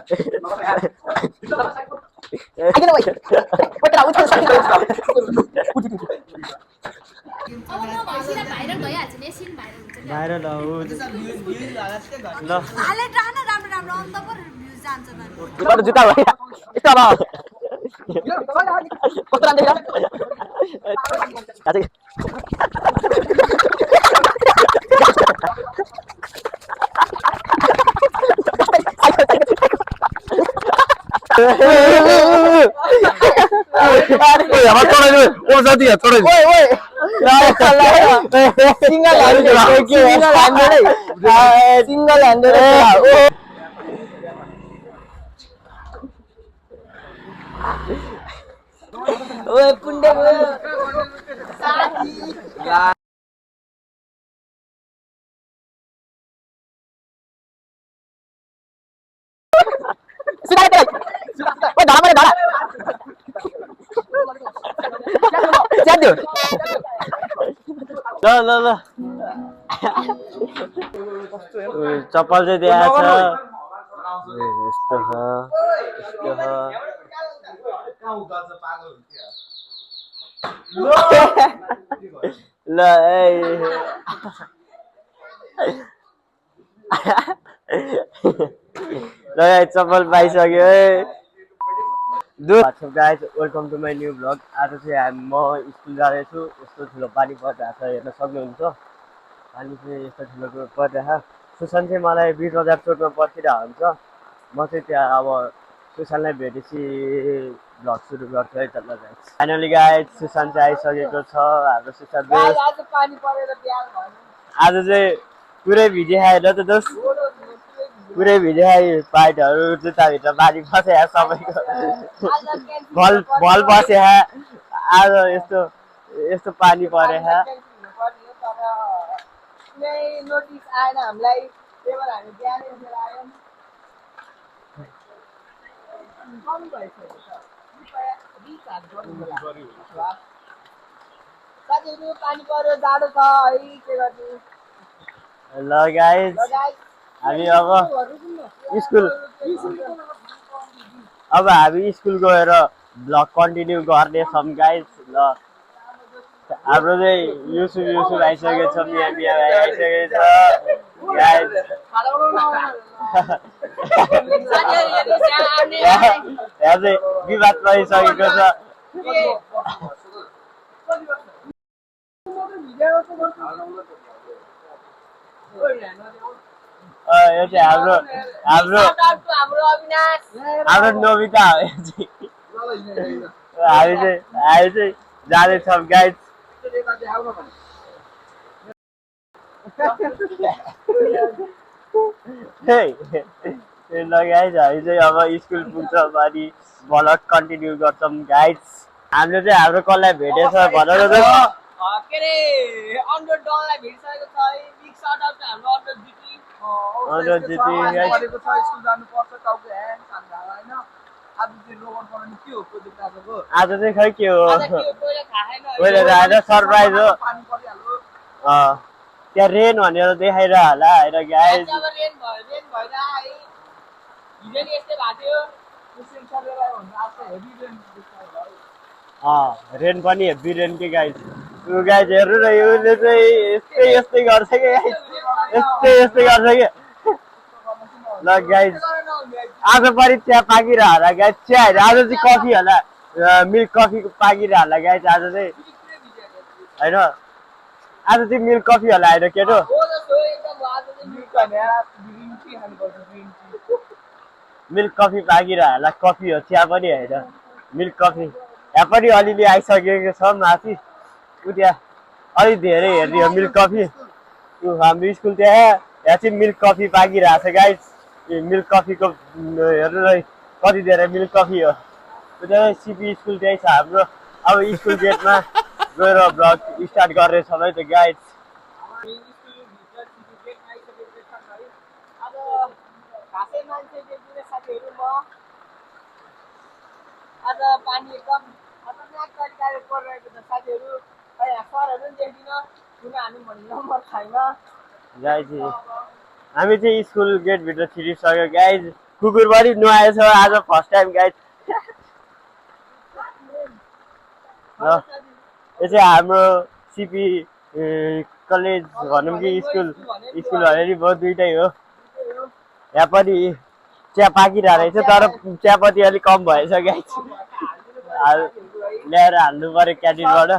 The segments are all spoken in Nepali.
Ayo woi. Woi terlalu terus. Viral हो ल Itu juta woi. Itu apa? Kotoran dia. Kasih. আমার চড়াই দেবে ও জাতি চড়াই Woi woi. Single handed. Single handed. Single handed. Woi punde woi. Sudah itu. Woi dalam mana dalam? Jatuh. ल ल ल चप्पल चाहिँ दिएको छ यस्तो छ यस्तो छ ल ल चप्पल पाइसक्यो guys welcome to my new vlog आज चाहिँ म स्कुल जाँदैछु यस्तो ठुलो पानी परिरहेको छ हेर्न सक्नुहुन्छ पानी चाहिँ यस्तो ठुलो परिरहेको सुशान्त चाहिँ मलाई 20,000 चोटमा पर्खिरहेको हुन्छ म चाहिँ त्यहाँ अब सुशान्तलाई भेटेपछि भ्लग सुरु गर्छु है त ल गाइज फाइनली गाइज सुशान्त चाहिँ आइसकेको छ हाम्रो सुशान्त आज चाहिँ पुरै भिजिहाल्यो त दोस्त पुरै भिजिहाल्यो पाइटहरू जुत्ताभित्र पानी पस्यो सबैको भल बस्यो आज यस्तो यस्तो पानी पऱ्यो नोटिस आएन हामीलाई त्यही भएर हामी बिहानै उठेर आयौँ कम भइसक्यो साथीहरू पानी पर्यो जाडो छ है के गर्नु ल गाइज हामी अब हामी स्कुल गएर ब्लग कन्टिन्यू गर्नेछौँ गाइज ल हाम्रो चाहिँ युसुफ आइसकेको छ मिया भाइ आइसकेको छ गाइज यहाँ चाहिँ विवाद परिसकेको छ यो चाहिँ हाम्रो नोबिता हो हामी चाहिँ जाँदैछौँ गाइज ल गाइज हामी चाहिँ अब स्कुल पुग्छौँ अनि भ्लग कन्टिन्यू गर्छौँ गाइज हामीले चाहिँ हाम्रो कसलाई भेटेछ भन के अरे अन्डरडगलाई भेटिसकेको छ है बिग साउट आउट हाम्रो अन्डर आज चाहिँ खै के हो पहिला सरप्राइज हो त्यहाँ रेन भनेर देखाइरह होला होइन गाइज रेन पनि हेभी रेन के गाइज गाइज हेर्नु न यसले चाहिँ यस्तै गर्छ कि गाइज यस्तै गर्छ कि ल गाइज आज पनि चिया पाकिरह होला गाइज चिया होइन आज चाहिँ कफी होला मिल्क कफी पाकिरह होला गाइज आज चाहिँ होइन आज चाहिँ मिल्क कफी होला होइन केटो मिल्क कफी पाकिरह होला कफी हो चिया पनि होइन मिल्क कफी यहाँ पनि अलिअलि आइसकेको छ माथि उ त्यहाँ अलिक धेरै हेर्ने हो मिल्क कफी हाम्रो स्कुल त्यहाँ चाहिँ मिल्क कफी पाकिरहेको छ गाइज मिल्क कफीको हेर्नु न कति धेरै मिल्क कफी हो त्यहाँ सिपी स्कुल त्यही छ हाम्रो अब स्कुल गेटमा गएर भ्लग स्टार्ट गर्नेछौँ है त गाइज आज पानी एकदम खतरनाक तरिकाले परिरहेको छ साथीहरू सरहरू पनि देखिन कुन हाल्नु भन्ने नम्बर छैन गाइज हामी चाहिँ स्कुल गेटभित्र छिरिसक्यो गाइज कुकुर पनि नुहाएछ आज फर्स्ट टाइम गाइज यो चाहिँ हाम्रो सिपी कलेज भनौँ कि स्कुल भने भयो दुइटै हो यहाँ पनि चिया पाकिरहेको रहेछ तर चियापत्ती अलिक कम भएछ गाइज ल्याएर हाल्नु पर्यो क्यान्टिनबाट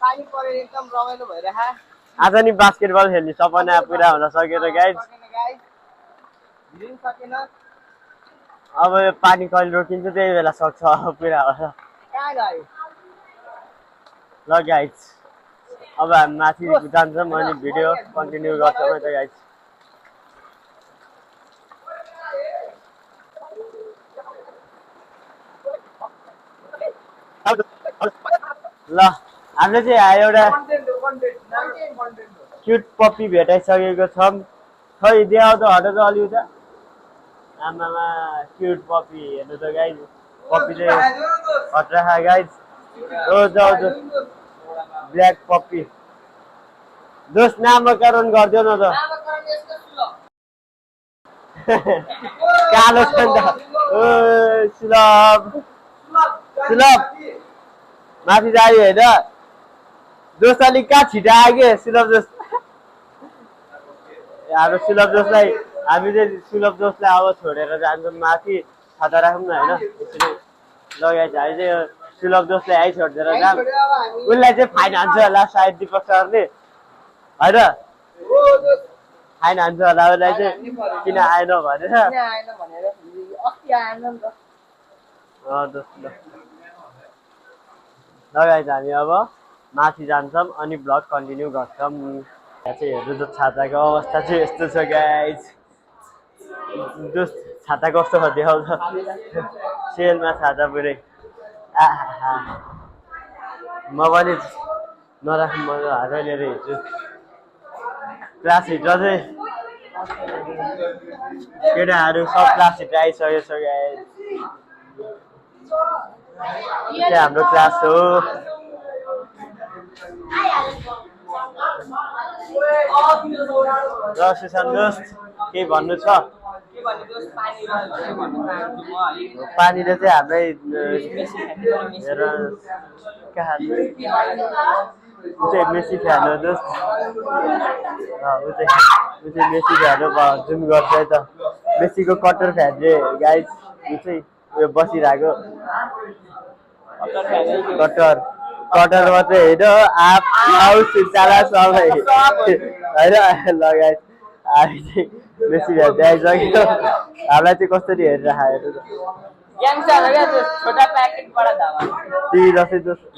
पानी परेर एकदम रमाइलो भइरहेछ आज नि बास्केटबल खेल्ने सपना पुरा हुन सकेन गाइज अब यो पानी कहिले रोकिन्छ त्यही बेला सक्छ पुरा होला ल गाइज अब हामी माथि जान्छौँ अनि भिडियो कन्टिन्यू गर्छौँ है त गाइज ल हामीले चाहिँ एउटा क्युट पप्पी भेटाइसकेको छौँ खै देखाउ त हट त अलि उता आमामा क्युट पप्पी हेर्नु त गाइज पप्पी चाहिँ हट्राखा गाइज ओ जाऊ ब्ल्याक पप्पी दोस्त नामकरण गरिदियो न त कालो छ नि त ओ सुलभ सुलभ माथि जायो होइन दोस्त अलिक कहाँ छिटो आयो कि सुलभ दोस्त हाम्रो सुलभ दोस्तलाई हामी चाहिँ सुलभ दोस्तलाई अब छोडेर जान्छौँ माथि छाता राखौँ न होइन यसरी लगाइ हामी चाहिँ सुलभ दोस्तलाई आइ छोडेर जाऊँ उसलाई चाहिँ फाइन हान्छ होला सायद दिपक सरले होइन फाइन हान्छ होला उसलाई चाहिँ किन आएन भनेर लगाइज हामी अब माथि जान्छौँ अनि ब्लग कन्टिन्यू गर्छौँ यहाँ चाहिँ हेर्नु त छाताको अवस्था चाहिँ यस्तो छ गाइज दोस्त छाता कस्तो छ देखाउँछ सेलमा छाता पुरै म पनि नराख्नु म हातै लिएर हिँड्छु क्लास हिटर चाहिँ केटाहरू सब क्लास हिटर आइसकेको छ गाइज चाहिँ हाम्रो क्लास हो र सुशान्त दोस्त केही भन्नु छ पानीले चाहिँ हामीलाई मेसी फ्यान हो दोस्त ऊ चाहिँ मेसी फ्यान हो जुम गर्छ है त मेसीको कटर फ्यान चाहिँ गाइज ऊ चाहिँ उयो बसिरहेको कटर मात्रै होइन चाला सबै होइन लगाइ हामी चाहिँ बेसी भ्यान आइसक्यो हामीलाई चाहिँ कसरी हेरिरहेको तिमी जस्तै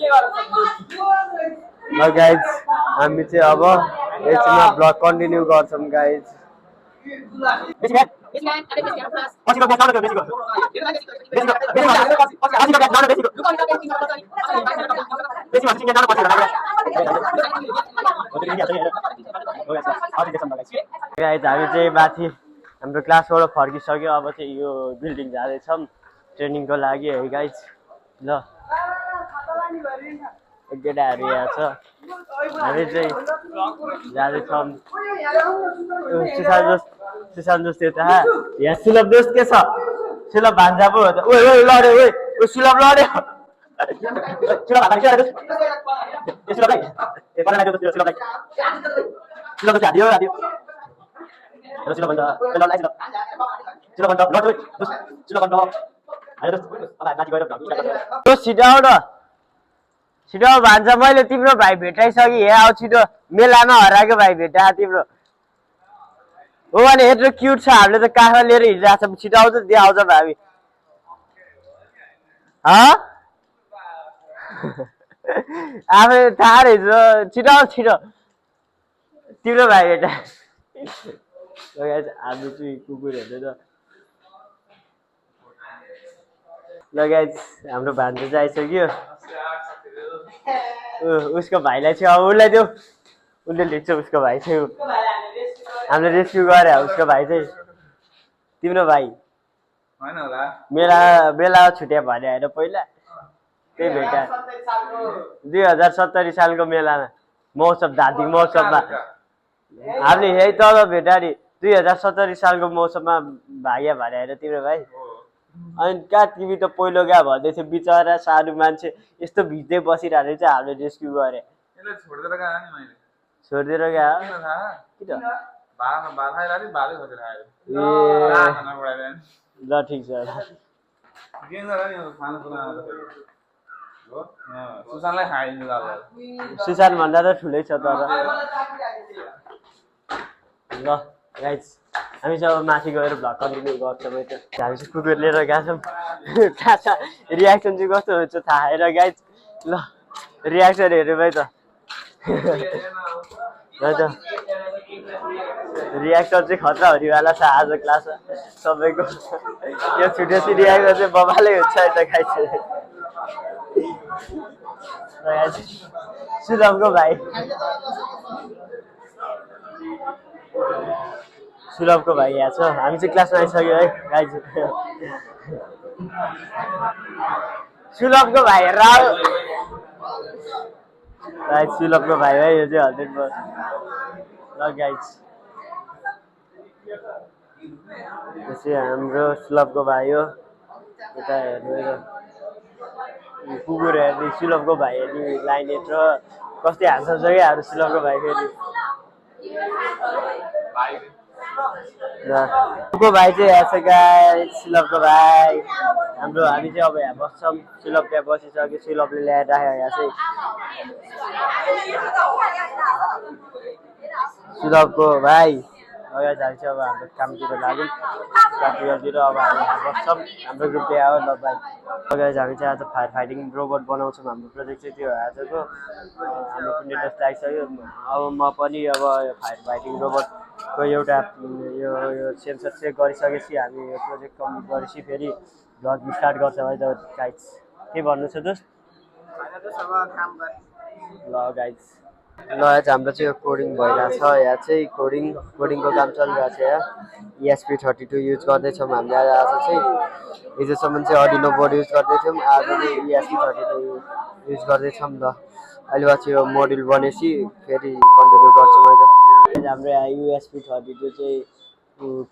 ल गाइज हामी चाहिँ अब एकछिनमा ब्लग कन्टिन्यू गर्छौँ गाइज गाइज हामी चाहिँ माथि हाम्रो क्लासबाट फर्किसक्यो अब चाहिँ यो बिल्डिङ जाँदैछौँ ट्रेनिङको लागि है गाइज ल केटाहरू यहाँ छ हामी चाहिँ जाँदैछौँ सुशान्त दोस्त यता यहाँ सुलभ दोस्त के छ सुलभ भान्जा पो हो त ओ लड्यो ओ सुलभ लड्यो छिटो भान्जा मैले तिम्रो भाइ भेटाइसकेँ यहाँ आऊ छिटो मेलामा हराएको भाइ भेटा तिम्रो हो भने यत्रो क्युट छ हामीले त काखमा लिएर हिँडिरहेको छ छिटो आउँछ देखाउँछ भावी आफै थाहा रहेछ छिटो आऊ छिटो तिम्रो भाइ भेटा हामी चाहिँ कुकुर हेर्दैन ल गाइज हाम्रो भान्जा चाहिँ आइसक्यो उसको भाइलाई चाहिँ अब उसलाई देऊ उसले लिन्छ उसको भाइ चाहिँ हामीले रेस्क्यु गरे उसको भाइ चाहिँ तिम्रो भाइ मेला छुट्या भने होइन पहिला त्यही भेटा 2070 सालको मेलामा महोत्सव धार्मिक महोत्सवमा हामीले यही तल भेटा नि 2070 सालको मौसममा भाग्य भरे होइन तिम्रो भाइ अनि कहाँ तिमी त पहिलो क्या भन्दै थियो बिचरा सानो मान्छे यस्तो भिज्दै बसिरहेको चाहिँ हामीले रेस्क्यु गरे छोडिदिएर गएँ नि मैले छोडिदिएर गयो किन थाहा कि त भात खाइरहेको भातै खोजेर आयो ए ल ठिक छ गेम गरेर नि खानापिना हो सुशान्तलाई खाइदिनु ल सुशान्त भन्दा त ठुलै छ तर ल गाइज हामी चाहिँ अब माथि गएर भ्लग कन्टिन्यू गर्छौँ है त हामी चाहिँ कुकुर लिएर गएको छौँ थाहा रियाक्सन चाहिँ कस्तो हुन्छ थाहा होइन गाइज ल रियाक्सन हेऱ्यो भाइ त रियाक्सन चाहिँ खतरा हुनेवाला छ आज क्लासमा सबैको यो छुटेपछि रियाक्सन चाहिँ बबालै हुन्छ है त गाइज सुलभको भाइ सुलभको भाइ यहाँ छ हामी चाहिँ क्लासमा आइसक्यो है गाइज सुलभको भाइ राव गाइज सुलभको भाइ है यो चाहिँ 100% ल गाइज यो चाहिँ हाम्रो सुलभको भाइ हो यता हेर्नु कुकुर हेर्ने सुलभको भाइ हेर्ने लाइन यत्रो कस्तै हाँस्छ जग्गाहरू सुलभको भाइ फेरि को भाइ चाहिँ यहाँ छ गाइस सुलभको भाइ हाम्रो हामी चाहिँ अब यहाँ बस्छौँ सुलभ त्यहाँ बसिसक्यो सुलभले ल्याएर राख्यो यहाँ चाहिँ सुलभको भाइ अगाडि जान्छ अब हाम्रो कामतिर लाग्यौँ प्र्याक्टिकलतिर अब हामी यहाँ बस्छौँ हाम्रो ग्रुप त्यहाँ हो ल भाइ अगाडि हामी चाहिँ आज फायर फाइटिङ रोबोट बनाउँछौँ हाम्रो प्रोजेक्ट चाहिँ त्यो आजको हाम्रो पनि जस्तो आइसक्यो अब म पनि अब फायर फाइटिङ रोबोटको एउटा यो सेन्सर चेक गरिसकेपछि हामी यो प्रोजेक्ट कम्प्लिट गरेपछि फेरि भ्लग स्टार्ट गर्छौँ है त गाइज के भन्नु छ दोस्त ल गाइज ल हाम्रो चाहिँ यो कोडिङ भइरहेको छ यहाँ चाहिँ कोडिङको काम चलिरहेको छ यहाँ ESP32 युज गर्दैछौँ हामीले आज चाहिँ हिजोसम्म चाहिँ अर्डिनो बोर्ड युज गर्दैथ्यौँ आज चाहिँ ESP32 युज गर्दैछौँ ल अहिले पछि यो मोड्युल बनेपछि फेरि कन्टिन्यू गर्छौँ है त हाम्रो यहाँ ESP32 चाहिँ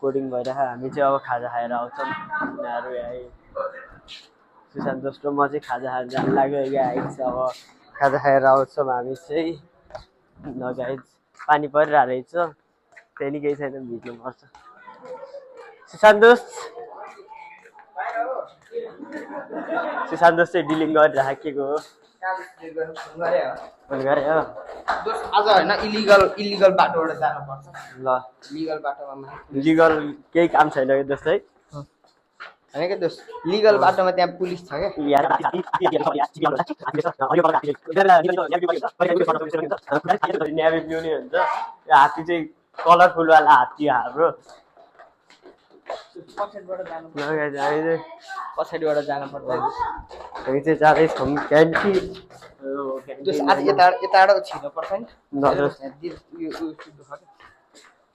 कोडिङ भइरहेको हामी चाहिँ अब खाजा खाएर आउँछौँ उनीहरू यहाँ सुशान्त दोस्रो म चाहिँ खाजा खाएर जानु लाग्यो गाइज अब खाजा खाएर आउँछौँ हामी चाहिँ ल गाइज पानी परिरहेको रहेछ त्यही नि केही छैन भिज्नुपर्छ सुशान्त दोस्त चाहिँ डिलिङ गरिराखेको हो फोन गरे हो आज होइन इलिगल बाटोबाट जानुपर्छ ल लिगल बाटोमा लिगल केही काम छैन कि दोस्त है होइन क्या दोस्त लिगल बाटोमा त्यहाँ पुलिस छ न्याभी पिउने हुन्छ हात्ती चाहिँ कलरफुलवाला हात्ती हाम्रो पछाडिबाट जानुपर्छ हामी चाहिँ जाँदैछौँ क्यान्टिन आज यताबाट छिर्नुपर्छ नि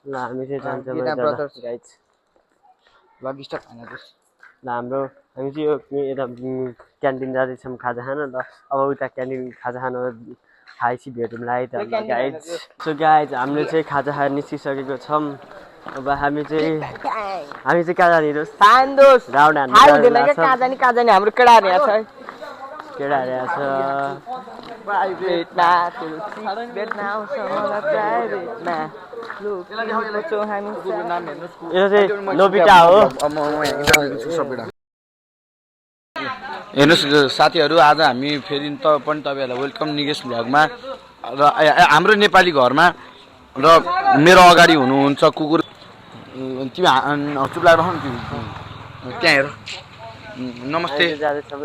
ल हामी चाहिँ जान्छौँ गाइज लगी स्टक होइन दोस्त ल हामी चाहिँ यो यता क्यान्टिन जाँदैछौँ खाजा खान ल अब उता क्यान्टिन खाजा खान खाएपछि भेटौँला है त गाइज सो गाइज हामीले चाहिँ खाजा खाएर निस्किसकेको छौँ अब हामी चाहिँ कहाँ जाने दोस्त राउन्ड हान्नु कहाँ जाने हाम्रो केटाहरू यहाँ छ केटाहरू यहाँ छ यो चाहिँ नोबिटा हो हेर्नुहोस् साथीहरू आज हामी फेरि पनि तपाईँहरूलाई वेलकम निगेश भ्लगमा र हाम्रो नेपाली घरमा र मेरो अगाडि हुनुहुन्छ कुकुर तिमी चुप लागेर राख्नु त्यहाँ हेर नमस्ते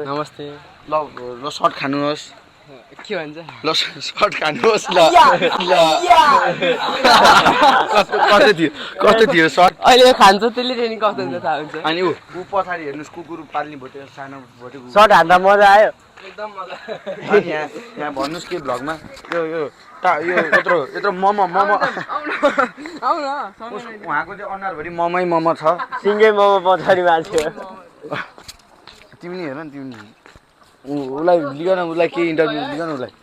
नमस्ते ल सर्ट खानुहोस् के भन्छ ल सर्ट खानुहोस् ल कस्तो थियो सर्ट अहिले खान्छ त्यसले ट्रेनिङ कस्तो हुन्छ थाहा हुन्छ अनि ऊ पछाडि हेर्नुहोस् कुकुर पाल्ने भोटे सानो भोटे सर्ट हान्दा मजा आयो एकदम मजा यहाँ भन्नुहोस् के भ्लगमा यो यत्रो मोमो उहाँको चाहिँ अनुहारभरि मोमो छ सिङ्गै मोमो पछाडि मान्छे तिमी नि हेर नि तिमी उसलाई लिगन उसलाई के इन्टरभ्यू लिगन उसलाई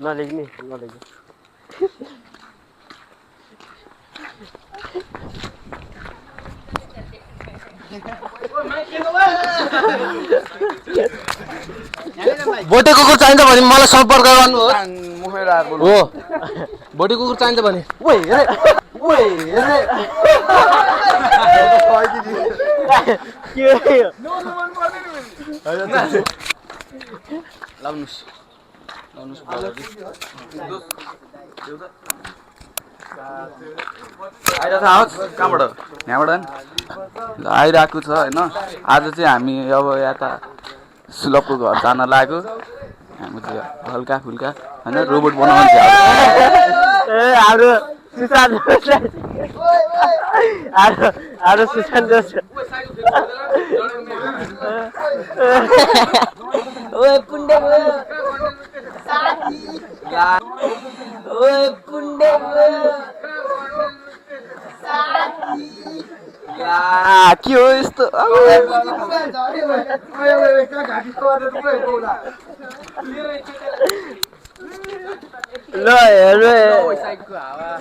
नलेख्ने भोटे कुकुर चाहिन्छ भने मलाई सम्पर्क गर्नुहोस् हो भोटे कुकुर चाहिन्छ भने लाउनुस् आइरहेको कहाँबाट यहाँबाट ल आइरहेको छ होइन आज चाहिँ हामी अब यता सुलभको घर जान लाग्यो हामी चाहिँ हल्का फुल्का होइन रोबोट बनाउनु चाहिँ हाम्रो सुशान्त हाम्रो सुशान्त ओए पुण्डे ओए पुण्डे के हो यस्तो ल हेर्नु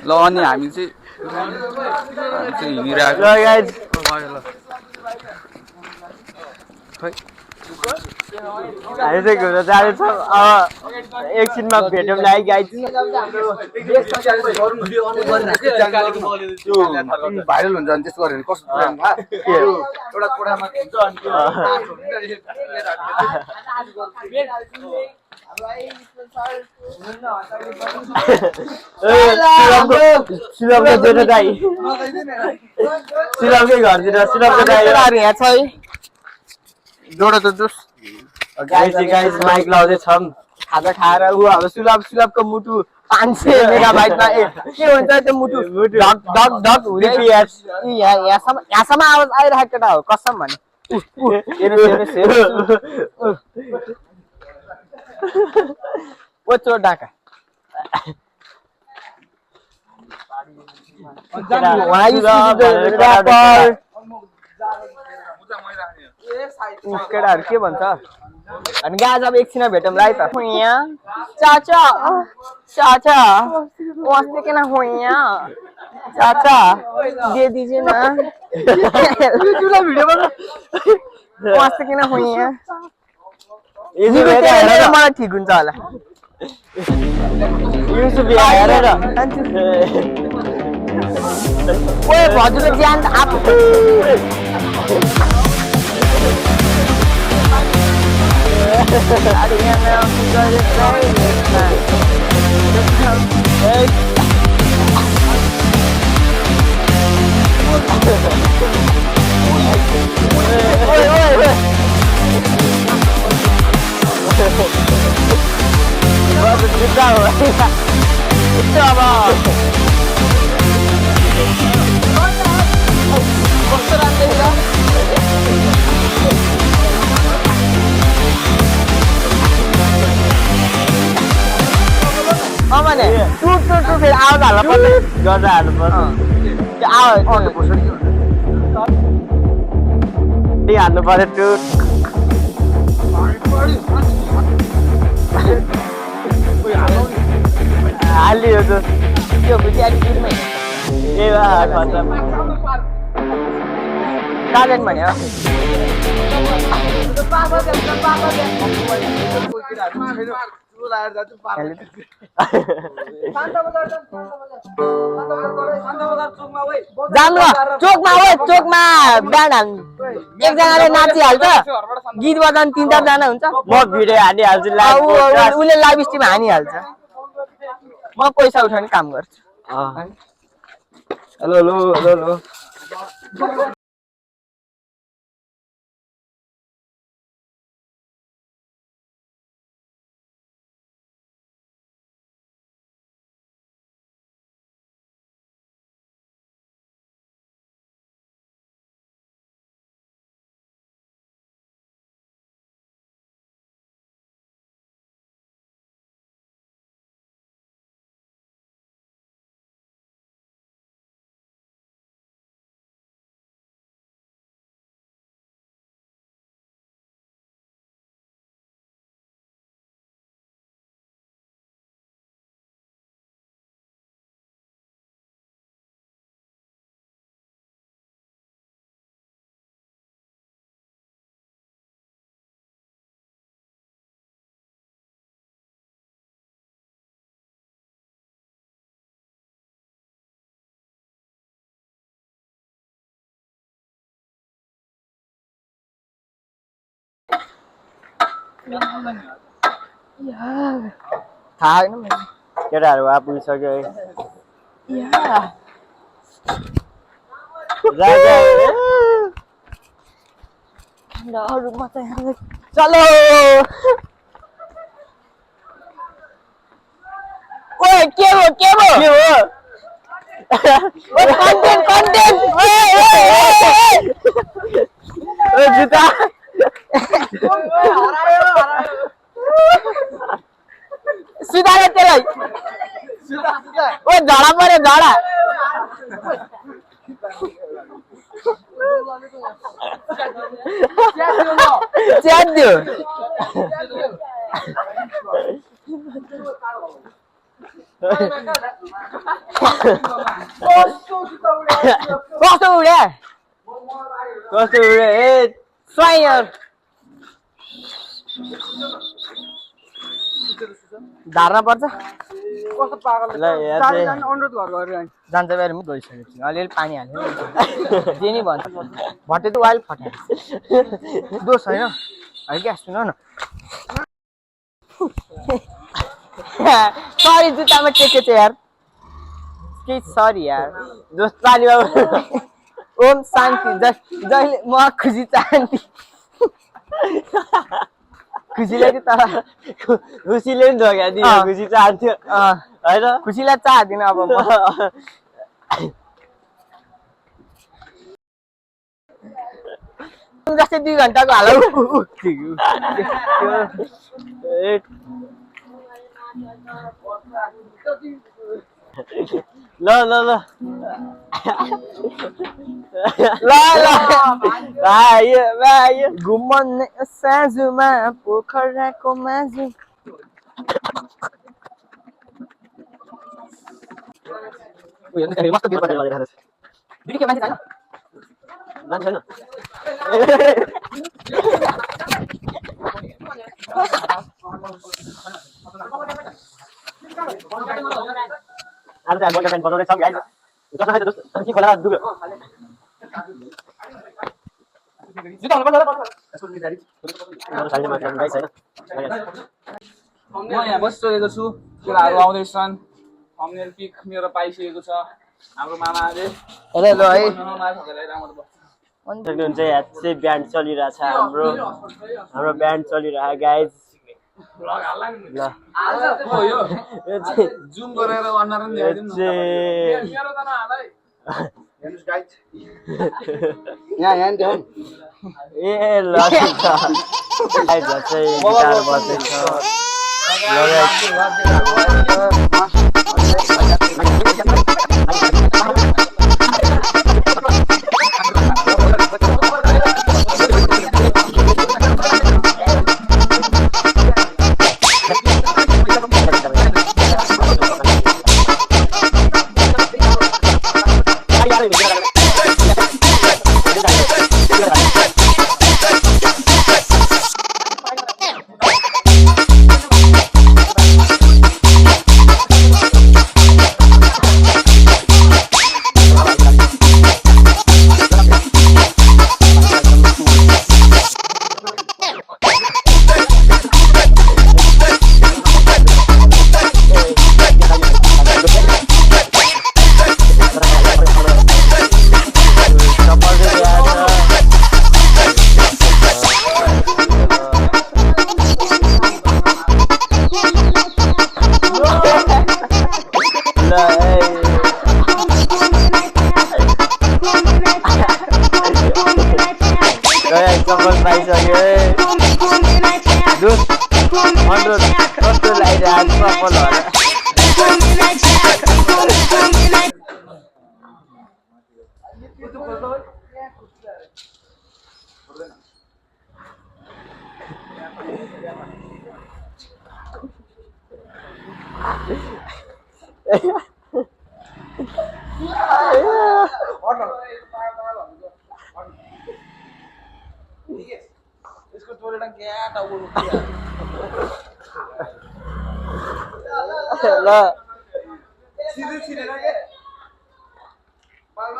ल अनि हामी चाहिँ हिँडिरहेको ल गाइज हामी चाहिँ घुम्न जाँदैछौँ अब एकछिनमा भेटौँला है गाइज भाइरल हुन्छ अनि त्यस्तो गऱ्यो भने कस्तो एउटा कोठामा सुलभको जेठो दाइ सुलभकै घरतिर सुलभको दाइहरू यहाँ छ है जोडो त जोस् गाइज माइक लाउँदैछौँ खाजा खाएर ऊ अब सुलभको मुटु 500 मेगाबाइटमा के हुन्छ त्यो मुटु ढक ढक ढक हुँदै यहाँसम्म आवाज आइरहेको केटा हो कसम भने ओ चोर डाका केटाहरू के भन्छ अनि गाज अब एकछिन भेटौँला है त चाचा चाचा वास्ते के ना हुइया चाचा दे दीजिए ना वास्ते के ना हुइया मलाई ठिक हुन्छ होला ओए भजुले ज्यान आप भने टुट टुट टुट फेरि आवाज हाल्नु पर्छ गर्दा हाल्नु पर्छ त्यो आवाज हाल्नु पर्यो टुट हालियो त त्यो बुझि आइपुग्ने ए बा खतम कालेन भन्यो चोकमा चोकमा बिहान एकजनाले नाचिहाल्छ गीत बजाउनु 3-4 जना हुन्छ म भिडियो हालिहाल्छु उसले लाइभ स्ट्रिम हानिहाल्छ म पैसा उठाउने काम गर्छु हेलो थाहा होइन मैले केटाहरू आइपुगिसक्यो है अरूमा त चलो ओए के हो कन्टेन्ट ओए जुत्ता सुधार त्यसलाई ओ झडा पर्यो झडा च्यात्यो कस्तो उड्या ए स्वायर धार्न पर्छ कस्तो पागल अनुरोध गरेर जान्छ बाहिर पनि गइसकेको छु अलिअलि पानी हाल्यो जे नि भन्छ भट्टे त वाइल फट्यायो दोष होइन है क्या सुन न सरी जुत्तामा टेकेछ यार के सरी यार दोस्त पानीमा ओम शान्ति जहिले म खुसी चाहन्थे खुसीले चाहिँ तर खुसीले पनि धोका दियो खुसी चाहन्थ्यो होइन खुसीलाई चाहदिनँ अब म जस्तै 2 घन्टाको हालौ ल ल ल ल भाइ घुमने साँझमा पोखराको माझु म यहाँ बसिरहेको छु केटाहरू आउँदैछन् थम्बनेल पिक मेरो पाइसकेको छ हाम्रो मामाले ल है सक्नुहुन्छ यहाँ चाहिँ ब्यान्ड चलिरहेछ हाम्रो ब्यान्ड चलिरहेको गाइज ल जुम गरेर अनुहार पनि देखाइदिनु न मेरो त नहालै हेर्नुस् गाइज यहाँ देखाउँ ए ल गाइज चाहिँ गिटार बज्दैछ सफल पाइसक्यो अनुरोध कस्तो लागिरहेको सफल होला इसको टोलेटा क्या टाउको ल सिधै छिरेर के पाल्न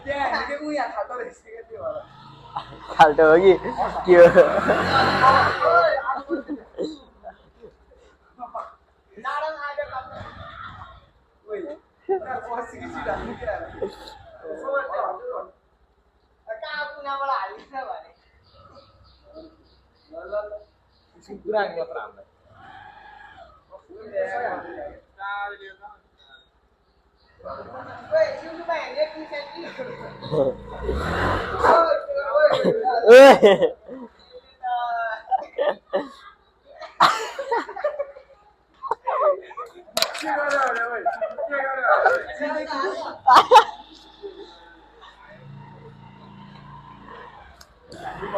त्यहाँ हेरेको उ यहाँ खाल्टो रहेछ के त्यो होला फाल्टो हो कि के हो कहाँ कुनाबाट हालिन्छ भने पुरा मात्र हामीलाई ओए सुन्नुमा हेर्ने किसेन्टी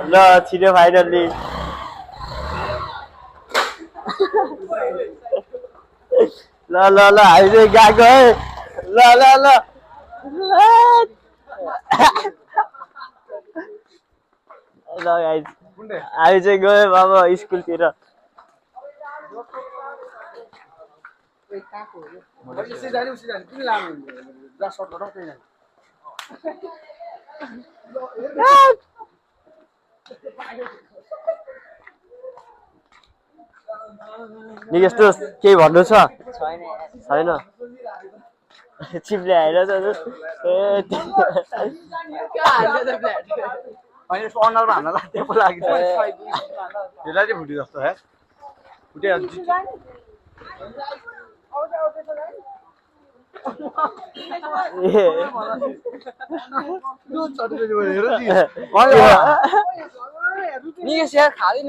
ल छिटो फाइनल्ली ल ल ल हामी चाहिँ गएको है ल ल ल ल गाइस हामी चाहिँ गयौँ अब स्कुलतिर उसी जाने किन लानु जा सर्ट गरौ त्यही जाने यस्तो केही भन्नु छ छैन छैन चिप्ले आएर अनि यसको अनुहारमा हान्न लाग्थ्यो पो लाग्यो त्यसलाई चाहिँ फुट्यो जस्तो है फुट्यो निकेश यार खाँदैन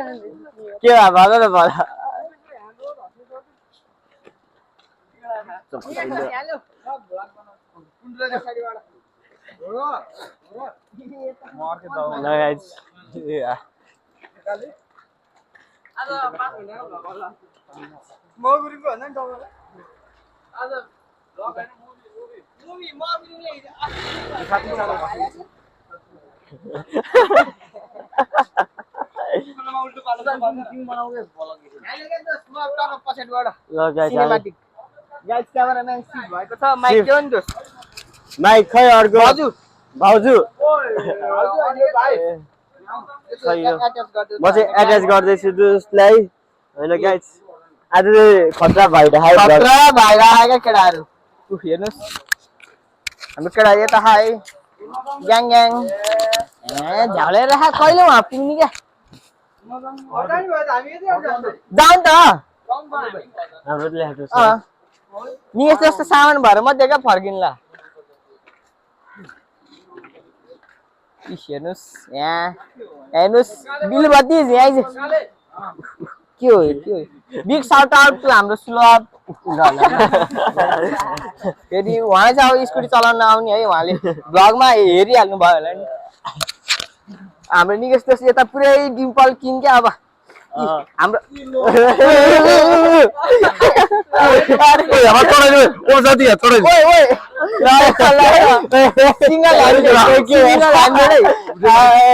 के भयो भन न भन गाइस क्यामेराम्यान सिट भएको छ माइक दियो नि दोस्त माइक खै अर्को भाउजू भाउजू म चाहिँ एट्याच गर्दैछु दोस्तलाई होइन गाइस आज चाहिँ खतरा भइरहेको खतरा भइरहेका केटाहरू हेर्नुहोस् हाम्रो केटा यता हाई ग्याङ ग्याङ झलेर कहिले उहाँ पुग्ने क्या जाउँ त हाम्रो ल्याएको छ निकेश जस्तो सामान भएर मध्ये क्या फर्किन्ला हेर्नुहोस् यहाँ हेर्नुहोस् बिल बत्ती यहाँ के हो बिग साउट आउट टु हाम्रो सुलभ फेरि उहाँ चाहिँ अब स्कुटी चलाउन आउने है उहाँले भ्लगमा हेरिहाल्नु भयो होला नि हाम्रो निकेश दोस्त यता पुरै डिम्पल किन क्या अब हाम्रो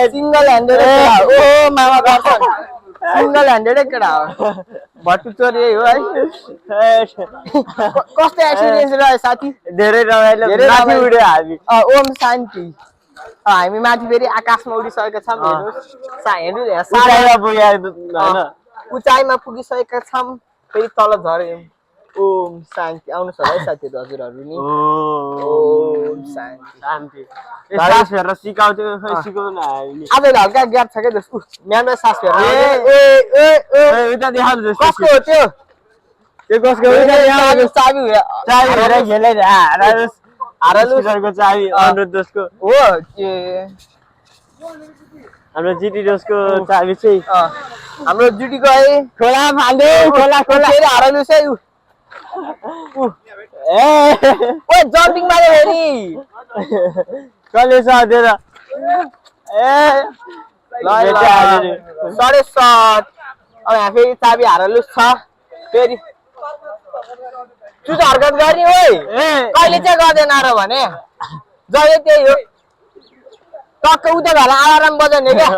सिंगल ह्यान्डेड ओ मामा दर्शन सिंगल ह्यान्डेडै केटा हो भट्टु चोर यही हो है कस्तो एक्सपिरियन्स रह्यो साथी धेरै रमाइलो माथि उड्यो हामी ओम शान्ति हामी माथि फेरि आकाशमा उडिसकेका छौँ उचाइमा पुगिसकेका छौँ फेरि तल झऱ्यौँ ओम शान्ति आउनुहोस् होला है साथीहरू हजुरहरू नि ओम शान्ति सास फेर्न सिकाउँथ्यो खै सिकाउन हामीले आज हल्का ग्याप छ क्या जस्तो म्यामलाई सास फेर्न उता देखाउनु जस्तो कसको हो त्यो त्यो कसको चाबी हेरेर खेलेर हारलुसको चाबी अनुरोध दोषको हो हाम्रो जिटी दोषको चाबी चाहिँ हाम्रो जुटीको है खोला फाल्यो खोला फेरि हारलुस है जम्पिङ माऱ्यो फेरि कसले सधेर सडे सट अब यहाँ फेरि चाबी हारलुस छ फेरि चुच हरकत गर्ने हो कहिले चाहिँ गर्दैन र भने जहिले त्यही हो टक्क उता भएर अलार्म बजाउने क्या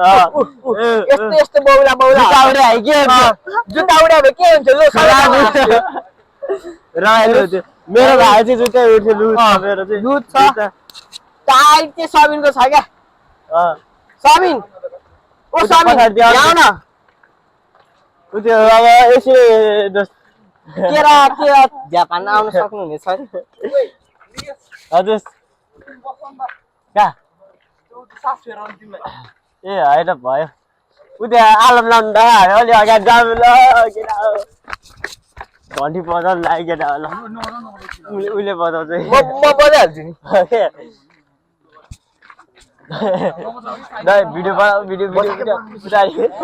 यस्तो यस्तो बौला जुत्ता उड्यो जुत्ता उड्यो भने के हुन्छ रमाइलो थियो मेरो भाइ चाहिँ जुत्तै उठ्थ्यो मेरो चाहिँ लुज छ टाइट चाहिँ सबिनको छ क्या सबिन ओ सबिन ल्याउ न त्यो अब यसो के झ्यापान आउन सक्नुहुनेछ हजुर कहाँ ए होइन भयो उता आलम लाउनु त अलि अगाडि जानु ल केटा घन्टी बजाउनु लाग्यो केटा ल उसले बजाउँछ म बजाइहाल्छु नि भिडियो भिडियो भिडियो नजाइ केटा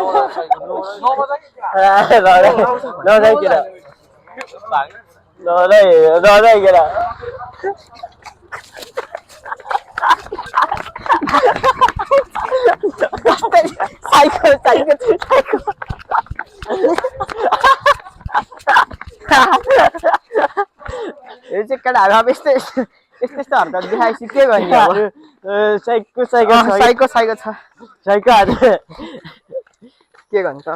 नजाइ केटा साइकल साइकल साइकल यो चाहिँ केटाहरू अब यस्तो यस्तो हरकत देखाएपछि के गर्ने अब साइकल साइकल साइकल साइकल छ साइकल के गर्नु त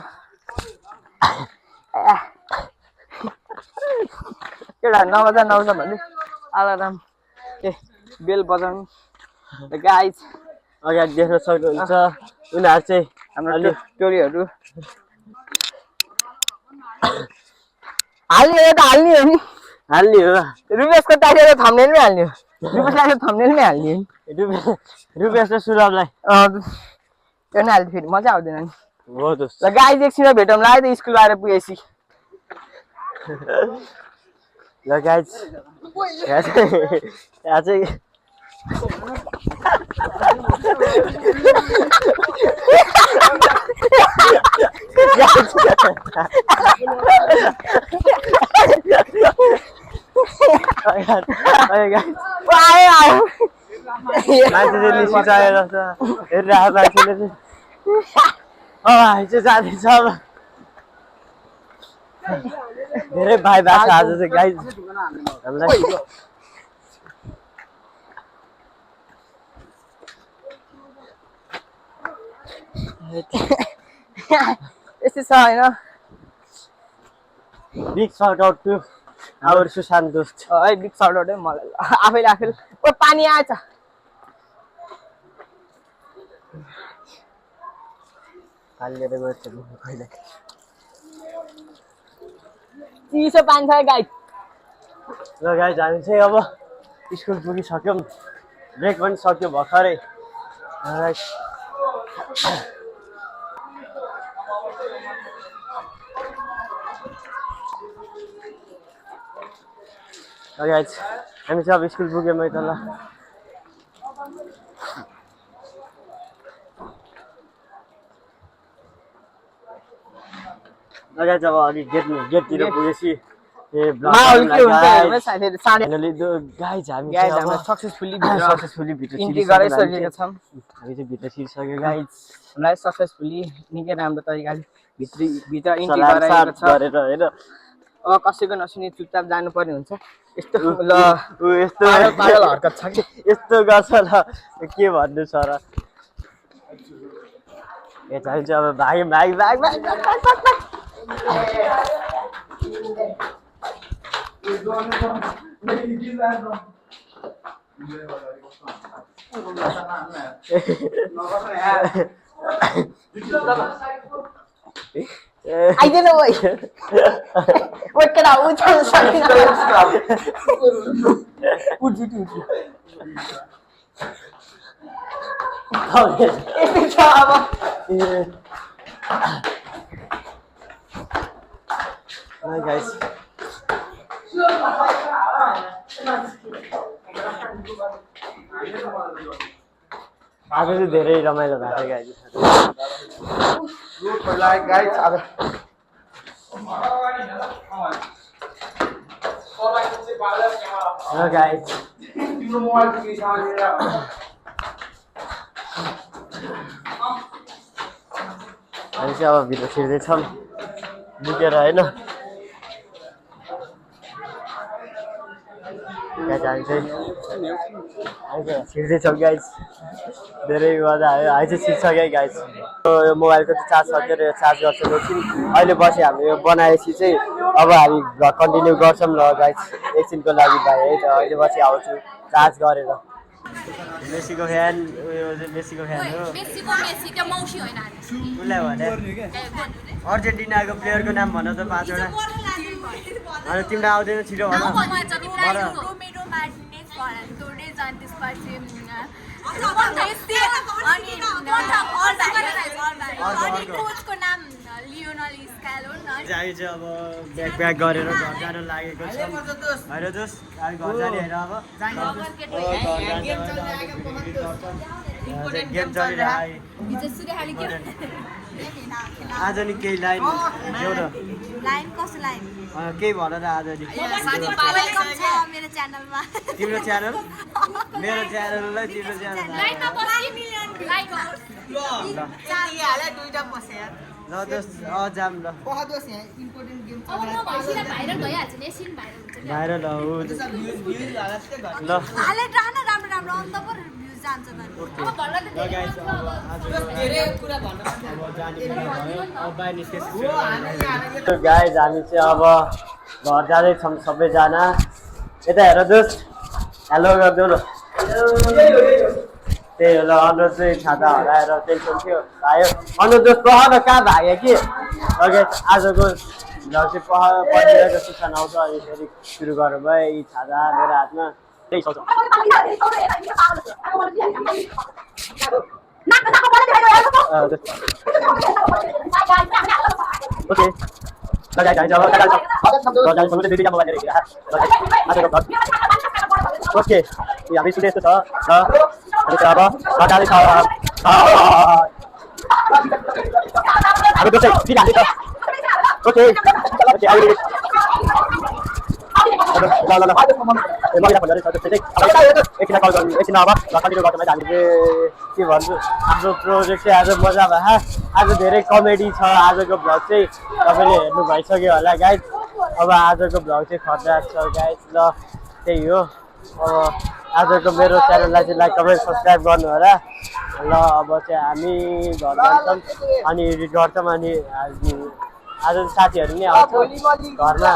केटाहरू नबजा भने अलार्म ए बेल बजाउनु गाइज अगाडि देख्न सक्नुहुन्छ उनीहरू चाहिँ हाम्रो टोरीहरू हाल्ने हो त हाल्ने हो नि हाल्ने हो रुपेशको टाइटल थम्बनेलमै हाल्ने हो रुपेशलाई थम्बनेलमै हाल्ने हो रुपेश र सुरभलाई त्यो नि हाल्यो फेरि मजा आउँदैन नि हो त ल गाइज एकछिनमा भेटौँला है त स्कुल आएर पुगेपछि ल गाइज यहाँ चाहिँ मान्छेले लिसिसकेको छ हेरिरहेको मान्छेले चाहिँ जाँदैछ अब धेरै भाइ भएको छ आज चाहिँ गाइज हामीलाई यस्तै छ होइन big shout out to our Sushant दोस्त है बिग साउट आउट है मलाई आफैले ओ पानी आएछ हालेर गएछ कहिले चिसो पानी छ गाइज ल गाइज हामी चाहिँ अब स्कुल पुगिसक्यौँ ब्रेक पनि सक्यो भर्खरै गाइज हामी चाहिँ अब स्कुल पुग्यौँ है त ल गाइज अब अघि गेटतिर पुगेपछि गाइज हामी सक्सेसफुली भित्र गरिसकेका छौँ हामी चाहिँ भित्र छिरिसक्यो गाइज हामीलाई सक्सेसफुली निकै राम्रो तरिकाले भित्र इन्ट्री गरेर गराएको होइन अब कसैको नसुने चुपचाप जानुपर्ने हुन्छ यस्तो ल यस्तो पागल हरकत छ कि यस्तो गर्छ ल के भन्नु छ र ए चाहिन्छ अब भाग आइदेन ओइ ओइ केटा उठाउन सकिन उठ यस्तै छ अब guys आज चाहिँ धेरै रमाइलो भएको गाइज हामी चाहिँ अब भित्र छिर्दैछौँ निकेर होइन छिर्दैछौँ गाइज धेरै मजा आयो अहिले चाहिँ छिर्सक्यो गाइज यो मोबाइलको चाहिँ चार्ज सकेर चार्ज गर्छौँ एकछिन अहिले बसी हामी यो बनाएपछि चाहिँ अब हामी भ्लग कन्टिन्यू गर्छौँ ल गाइज एकछिनको लागि भाइ है त अहिले बसी आउँछु चार्ज गरेर मेसीको फ्यान उयो चाहिँ मेसीको फ्यान हो उसलाई भने अर्जेन्टिनाको प्लेयरको नाम भन त 5 वटा अनि तिमीलाई आउँदैन छिटो भन अनि त्यसपछि अनि कोचको नाम लियोनल स्क्यालोन हामी चाहिँ अब ब्याक गरेर घर जान लागेको छौँ होइन दोस्त हामी घर जाने होइन अब गेम चलिरहेको आज नि केही लाइन एउटा लाइन कसो लाइन केही भन न आज नि वेलकम छ मेरो च्यानलमा तिम्रो च्यानल मेरो च्यानललाई तिम्रो च्यानल ल दोस्त जाम ल भाइरल हो ल गाइज हामी चाहिँ अब घर जाँदैछौँ सबैजना यता हेर दोस्त हेलो गरिदेऊ न त्यही हो ल अनुरोध चाहिँ छाता हराएर टेन्सन थियो आयो अनुरोध दोस्त पहर कहाँ भाग्यो कि आजको भ्लग चाहिँ पढिरहेको सूचना आउँछ अनि फेरि सुरु गर्नु भयो यी छाता मेरो हातमा त्यही सोच ओके ओके हामी सुने यस्तो छ र अब सरकारले छ हामी ओके एकछिन कल गर्नु एकछिन अब कन्टिन्यू गर्छौँ है हामीले के भन्छु हाम्रो प्रोजेक्ट चाहिँ आज मजा भयो आज धेरै कमेडी छ आजको भ्लग चाहिँ तपाईँले हेर्नु भइसक्यो होला गाइज अब आजको भ्लग चाहिँ खतरा छ गाइज ल त्यही हो अब आजको मेरो च्यानललाई चाहिँ लाइक कमेन्ट सब्सक्राइब गर्नु होला ल अब चाहिँ हामी घर जान्छौँ अनि एडिट गर्छौँ अनि आज साथीहरू नै आउँछ घरमा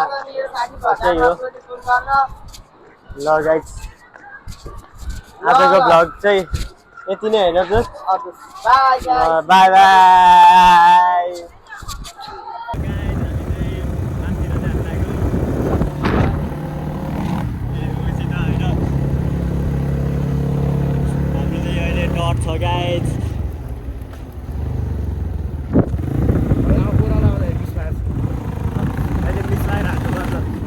त्यही हो ल गाइज आजको भ्लग चाहिँ यति नै होइन दोस्त बाई बाई डर छ गाइज अहिले मिसलाई राख्नुपर्छ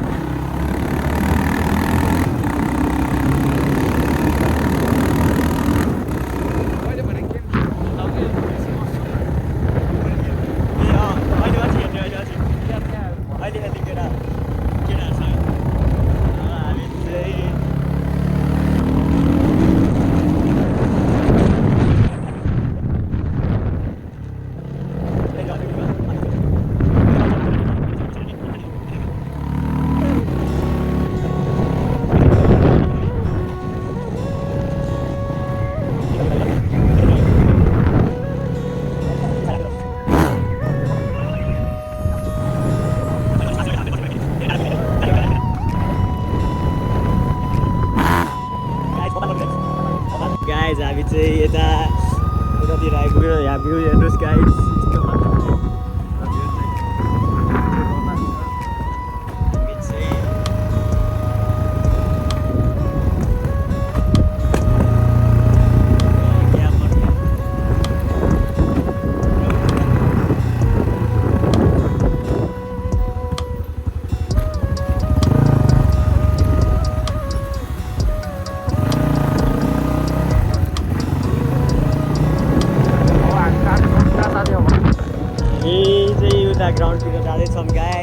गाइज हामी चाहिँ यता उतातिर आइपुग्यो यहाँ भ्यू हेर्नुहोस् गाइज ग्राउन्डतिर जाँदैछौँ गाइज